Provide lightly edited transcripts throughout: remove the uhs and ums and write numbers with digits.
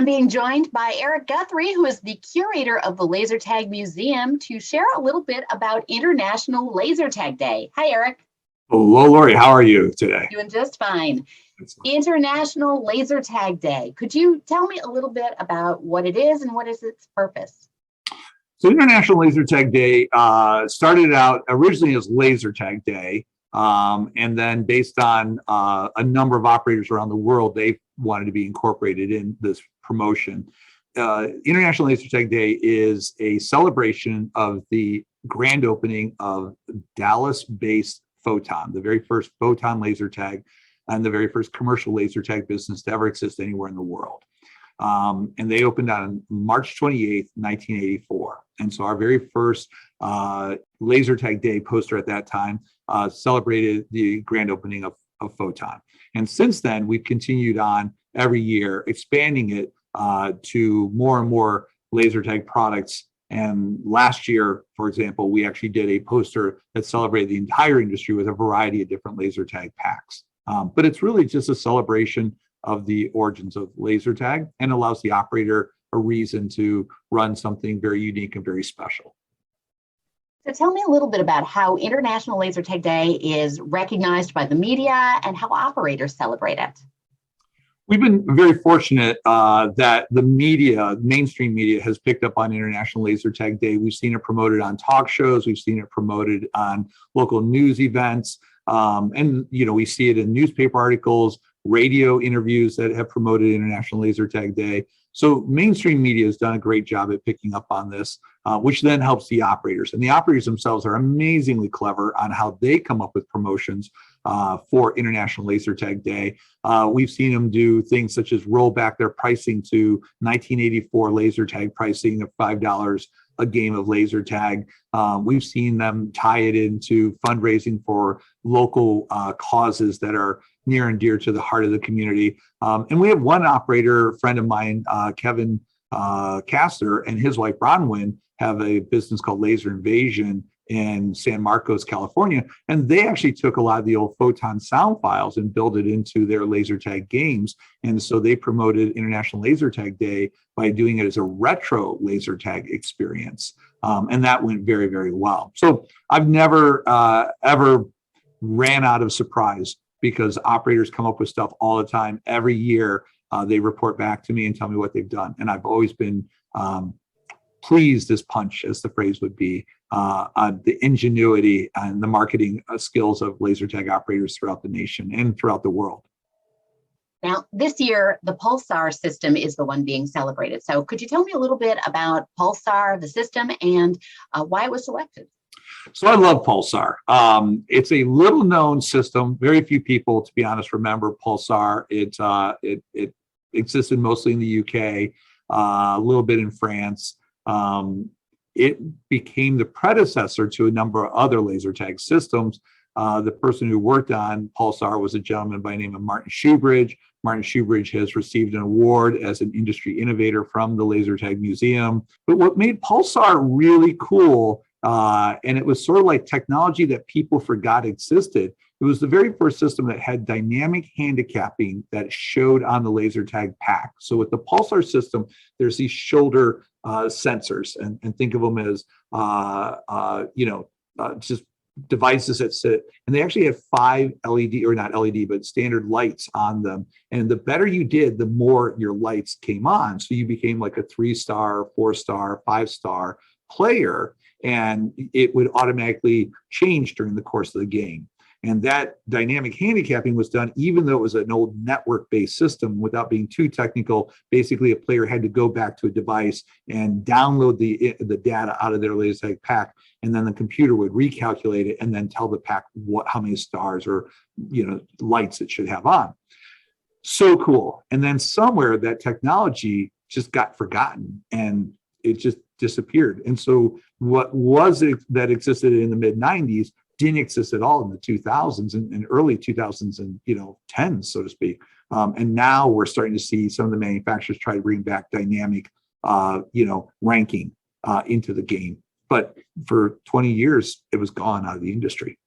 I'm being joined by Erik Guthrie, who is the curator of the Laser Tag Museum, to share a little bit about International Laser Tag Day. Hi, Erik. Hello, Lori. How are you today? Doing just fine. Excellent. International Laser Tag Day. Could you tell me a little bit about what it is and what is its purpose? So International Laser Tag Day started out originally as Laser Tag Day, and then based on a number of operators around the world, they wanted to be incorporated in this promotion. International Laser Tag Day is a celebration of the grand opening of Dallas-based Photon, the very first photon laser tag and the very first commercial laser tag business to ever exist anywhere in the world. And they opened on March 28th, 1984. And so our very first Laser Tag Day poster at that time celebrated the grand opening of Photon. And since then, we've continued on every year, expanding it to more and more laser tag products. And last year, for example, we actually did a poster that celebrated the entire industry with a variety of different laser tag packs. But it's really just a celebration of the origins of laser tag and allows the operator a reason to run something very unique and very special. So tell me a little bit about how International Laser Tag Day is recognized by the media and how operators celebrate it. We've been very fortunate that the media, mainstream media, has picked up on International Laser Tag Day. We've seen it promoted on talk shows. We've seen it promoted on local news events. And, we see it in newspaper articles, radio interviews that have promoted International Laser Tag Day. So mainstream media has done a great job at picking up on this, which then helps the operators. And the operators themselves are amazingly clever on how they come up with promotions for International Laser Tag Day. We've seen them do things such as roll back their pricing to 1984 laser tag pricing of $5 a game of laser tag. We've seen them tie it into fundraising for local causes that are near and dear to the heart of the community. And we have one operator, friend of mine, Kevin Castor, and his wife Bronwyn have a business called Laser Invasion in San Marcos, California. And they actually took a lot of the old Photon sound files and built it into their laser tag games. And so they promoted International Laser Tag Day by doing it as a retro laser tag experience. And that went very, very well. So I've never, ever ran out of surprise because operators come up with stuff all the time. Every year, they report back to me and tell me what they've done. And I've always been pleased as punch, as the phrase would be, on the ingenuity and the marketing skills of laser tag operators throughout the nation and throughout the world. Now, this year, the Pulsar system is the one being celebrated. So could you tell me a little bit about Pulsar, the system, and why it was selected? So I love Pulsar. It's a little known system. Very few people, to be honest, remember Pulsar. It existed mostly in the UK, a little bit in France. It became the predecessor to a number of other laser tag systems. The person who worked on Pulsar was a gentleman by the name of Martin Shoebridge. Martin Shoebridge has received an award as an industry innovator from the Laser Tag Museum. But what made Pulsar really cool, and it was sort of like technology that people forgot existed, it was the very first system that had dynamic handicapping that showed on the laser tag pack. So with the Pulsar system, there's these shoulder sensors, and think of them as, just devices that sit, and they actually have 5 LED, or not LED, but standard lights on them. And the better you did, the more your lights came on. So you became like a 3-star, 4-star, 5-star player, and it would automatically change during the course of the game. And that dynamic handicapping was done even though it was an old network-based system. Without being too technical, basically a player had to go back to a device and download the data out of their laser tag pack, and then the computer would recalculate it and then tell the pack how many stars or lights it should have on. So cool. And then somewhere that technology just got forgotten and it just disappeared. And so what was it that existed in the mid-90s didn't exist at all in the 2000s and early 2000s and 10s, so to speak. And now we're starting to see some of the manufacturers try to bring back dynamic, ranking into the game. But for 20 years, it was gone out of the industry.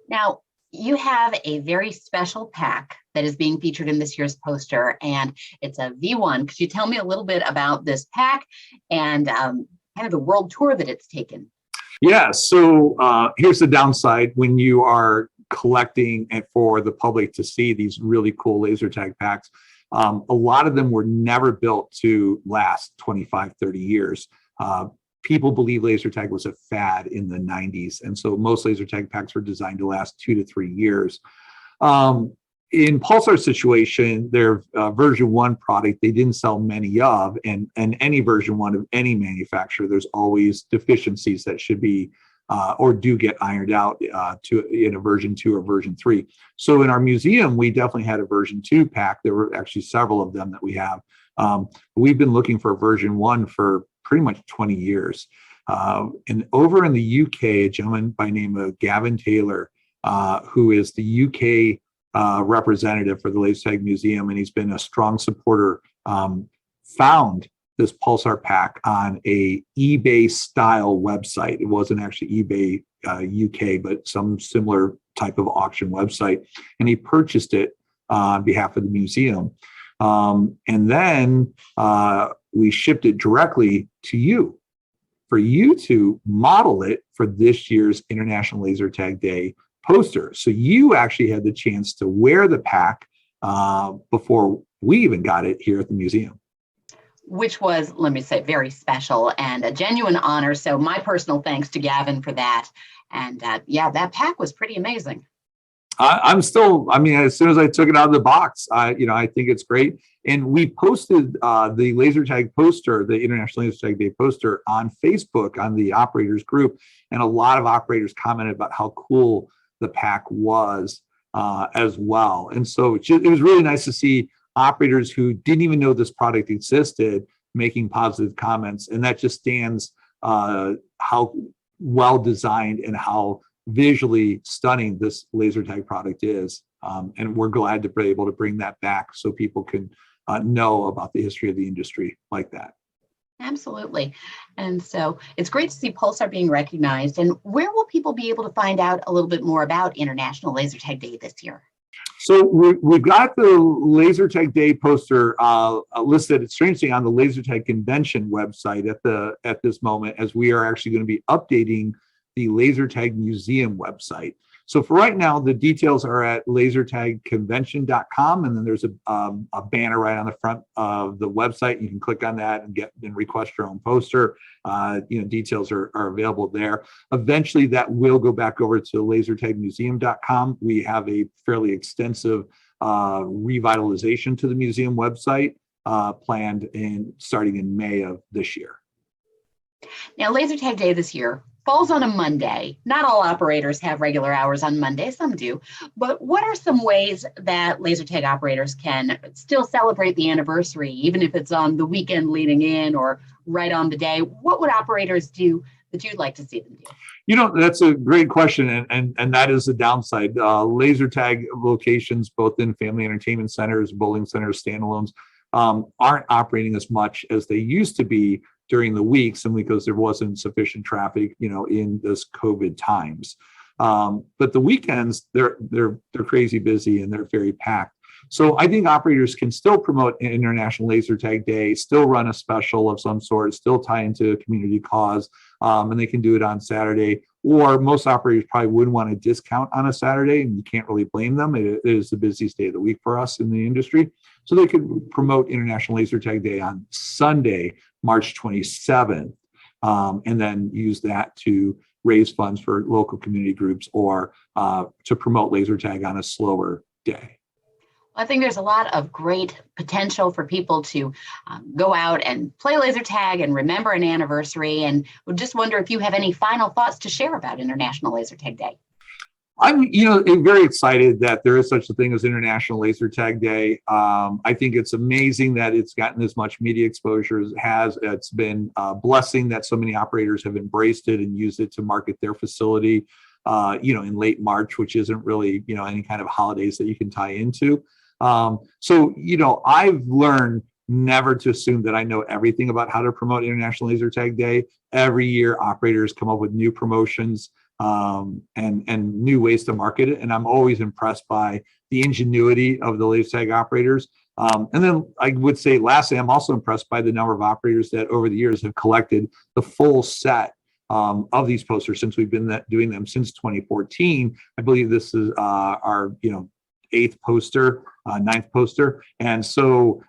Now, you have a very special pack that is being featured in this year's poster, and it's a V1. Could you tell me a little bit about this pack and kind of the world tour that it's taken? Yeah, so here's the downside when you are collecting and for the public to see these really cool laser tag packs. A lot of them were never built to last 25, 30 years. People believe laser tag was a fad in the 90s. And so most laser tag packs were designed to last 2 to 3 years. In Pulsar's situation, their version 1 product, they didn't sell many of, and any version 1 of any manufacturer, there's always deficiencies that should be or do get ironed out in a version 2 or version 3. So in our museum, we definitely had a version 2 pack. There were actually several of them that we have. We've been looking for version 1 for pretty much 20 years. And over in the UK, a gentleman by the name of Gavin Taylor, who is the UK representative for the Laser Tag Museum, and he's been a strong supporter, found this Pulsar Pack on a eBay style website. It wasn't actually eBay UK, but some similar type of auction website. And he purchased it on behalf of the museum. And then we shipped it directly to you for you to model it for this year's International Laser Tag Day poster. So you actually had the chance to wear the pack before we even got it here at the museum. Which was, let me say, very special and a genuine honor. So my personal thanks to Gavin for that. And yeah, that pack was pretty amazing. I'm still, I mean, as soon as I took it out of the box, I think it's great. And we posted the laser tag poster, the International Laser Tag Day poster, on Facebook on the operators group. And a lot of operators commented about how cool the pack was as well. And so it was really nice to see operators who didn't even know this product existed making positive comments. And that just stands how well designed and how visually stunning this laser tag product is. And we're glad to be able to bring that back so people can know about the history of the industry like that. Absolutely. And so it's great to see Pulsar being recognized. And where will people be able to find out a little bit more about International Laser Tag Day this year? So we've got the Laser Tag Day poster listed, strangely, on the Laser Tag Convention website at this moment, as we are actually going to be updating the Laser Tag Museum website. So for right now, the details are at lasertagconvention.com, and then there's a banner right on the front of the website. You can click on that and request your own poster. Details are available there. Eventually, that will go back over to lasertagmuseum.com. We have a fairly extensive revitalization to the museum website planned starting in May of this year. Now, Laser Tag Day this year falls on a Monday. Not all operators have regular hours on Monday, some do. But what are some ways that laser tag operators can still celebrate the anniversary, even if it's on the weekend leading in or right on the day? What would operators do that you'd like to see them do? That's a great question, and that is the downside. Laser tag locations, both in family entertainment centers, bowling centers, standalones, aren't operating as much as they used to be during the week, simply because there wasn't sufficient traffic, in this COVID times. But the weekends, they're crazy busy and they're very packed. So I think operators can still promote International Laser Tag Day, still run a special of some sort, still tie into a community cause, and they can do it on Saturday. Or most operators probably wouldn't want a discount on a Saturday, and you can't really blame them. It is the busiest day of the week for us in the industry. So they could promote International Laser Tag Day on Sunday, March 27th, and then use that to raise funds for local community groups or to promote laser tag on a slower day. I think there's a lot of great potential for people to go out and play laser tag and remember an anniversary. And would just wonder if you have any final thoughts to share about International Laser Tag Day. I'm, very excited that there is such a thing as International Laser Tag Day. I think it's amazing that it's gotten as much media exposure as it has. It's been a blessing that so many operators have embraced it and used it to market their facility, in late March, which isn't really, any kind of holidays that you can tie into. So, I've learned never to assume that I know everything about how to promote International Laser Tag Day. Every year, operators come up with new promotions and new ways to market it. And I'm always impressed by the ingenuity of the laser tag operators. And then I would say, lastly, I'm also impressed by the number of operators that over the years have collected the full set of these posters since we've been doing them since 2014. I believe this is our 8th poster, 9th poster, and so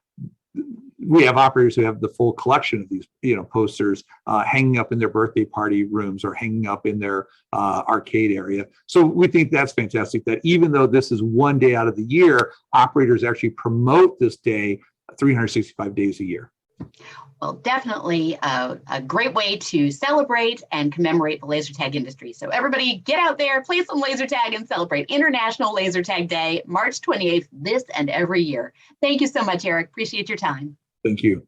we have operators who have the full collection of these posters hanging up in their birthday party rooms or hanging up in their arcade area. So we think that's fantastic, that even though this is one day out of the year, operators actually promote this day 365 days a year. Well, definitely a great way to celebrate and commemorate the laser tag industry. So everybody get out there, play some laser tag and celebrate International Laser Tag Day, March 28th, this and every year. Thank you so much, Erik. Appreciate your time. Thank you.